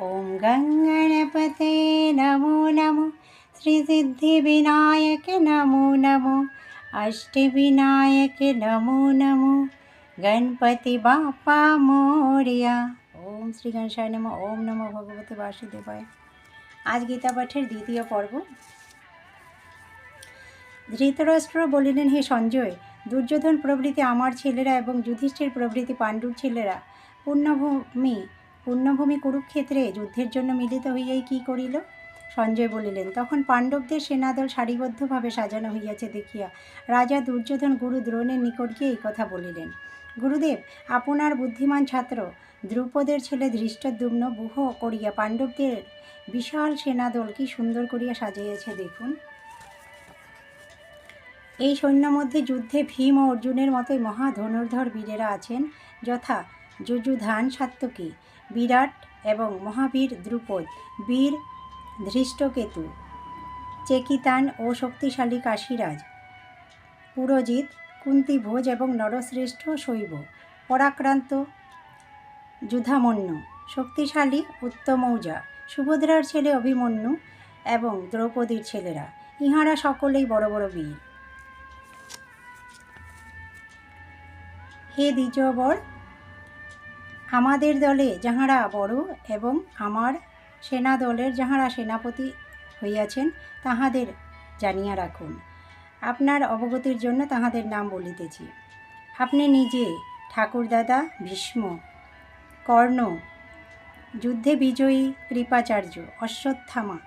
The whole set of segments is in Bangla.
ओम गंगणपते नमो नमो श्रीसिद्धिविनायक नमो नमो अष्टविनायक नमो नमो गणपति बाप्पा मोरिया। ओम श्री गणेशाय नमः। ओम नमो भगवते वासुदेवाय। आज गीता पाठের দ্বিতীয় পর্ব। ধৃতরাষ্ট্র বলিলেন, হে সঞ্জয়, দুর্যোধন প্রভৃতি আমার ছেলেরা এবং যুধিষ্ঠির প্রভৃতি পাণ্ডুর ছেলেরা পুণ্যভূমি কুরুক্ষেত্রে যুদ্ধের জন্য মিলিত হইয়াই কি করিল? সঞ্জয় বলিলেন, তখন পাণ্ডবদের সেনাদল সারিবদ্ধভাবে সাজানো হইয়াছে দেখিয়া রাজা দুর্যোধন গুরু দ্রোণের নিকট গিয়ে এই কথা বলিলেন। গুরুদেব, আপনার বুদ্ধিমান ছাত্র দ্রুপদের ছেলে ধৃষ্টদ্যুম্ন বুহ করিয়া পাণ্ডবদের বিশাল সেনাদল কি সুন্দর করিয়া সাজাইয়াছে দেখুন। এই সৈন্য মধ্যে যুদ্ধে ভীম ও অর্জুনের মতোই মহা ধনুর্ধর বীরেরা আছেন, যথা যুযুধান সাত্যকী, বিরাট এবং মহাবীর দ্রুপদ, বীর ধৃষ্টকেতু, চেকিতান ও শক্তিশালী কাশীরাজ, পুরোজিত, কুন্তিভোজ এবং নরশ্রেষ্ঠ শৈব, পরাক্রান্ত যুধামন্যু, শক্তিশালী উত্তমৌজা, সুভদ্রার ছেলে অভিমন্যু এবং দ্রৌপদীর ছেলেরা, ইহারা সকলেই বড় বড় বীর। হে দ্বিজবর, আমাদের দলে যাহারা বড় এবং আমার সেনা দলের যাহারা সেনাপতি হইয়াছেন তাহাদের জানিয়া রাখুন। আপনার অবগতির জন্য তাহাদের নাম বলিতেছি। আপনি নিজে, ঠাকুরদাদা ভীষ্ম, কর্ণ, যুদ্ধে বিজয়ী কৃপাচার্য, অশ্বত্থামা,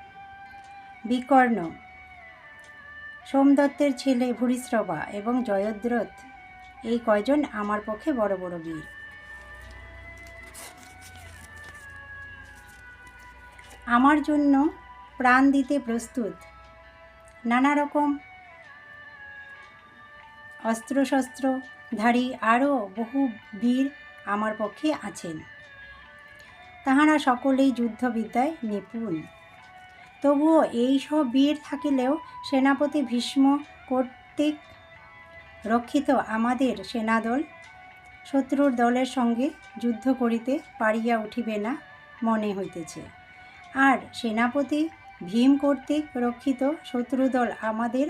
বিকর্ণ, সোমদত্তের ছেলে ভূরিশ্রবা এবং জয়দ্রথ, এই কয়জন আমার পক্ষে বড় বড় বীর। আমার জন্য প্রাণ দিতে প্রস্তুত নানা রকম অস্ত্রশস্ত্রধারী আরও বহু বীর আমার পক্ষে আছেন। তাহারা সকলেই যুদ্ধবিদ্যায় নিপুণ। তবুও এই সব বীর থাকিলেও সেনাপতি ভীষ্ম কর্তৃক রক্ষিত আমাদের সেনাদল শত্রুর দলের সঙ্গে যুদ্ধ করিতে পারিয়া উঠিবে না মনে হইতেছে, আর সেনাপতি ভীম কর্তৃক রক্ষিত শত্রুদল আমাদের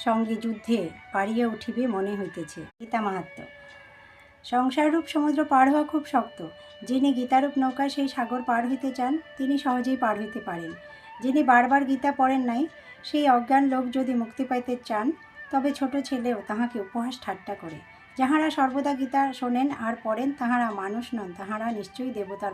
সঙ্গে যুদ্ধে পারিয়া উঠিবে মনে হইতেছে। গীতা মাহাত্ম্য। সংসাররূপ সমুদ্র পার হওয়া খুব শক্ত। যিনি গীতারূপ নৌকায় সেই সাগর পার হইতে চান তিনি সহজেই পার হইতে পারেন। যিনি বারবার গীতা পড়েন নাই সেই অজ্ঞান লোক যদি মুক্তি পাইতে চান তবে ছোট ছেলেও তাহাকে উপহাস ঠাট্টা করে। যাহারা সর্বদা গীতা শোনেন আর পড়েন তাহারা মানুষ নন, তাহারা নিশ্চয়ই দেবতার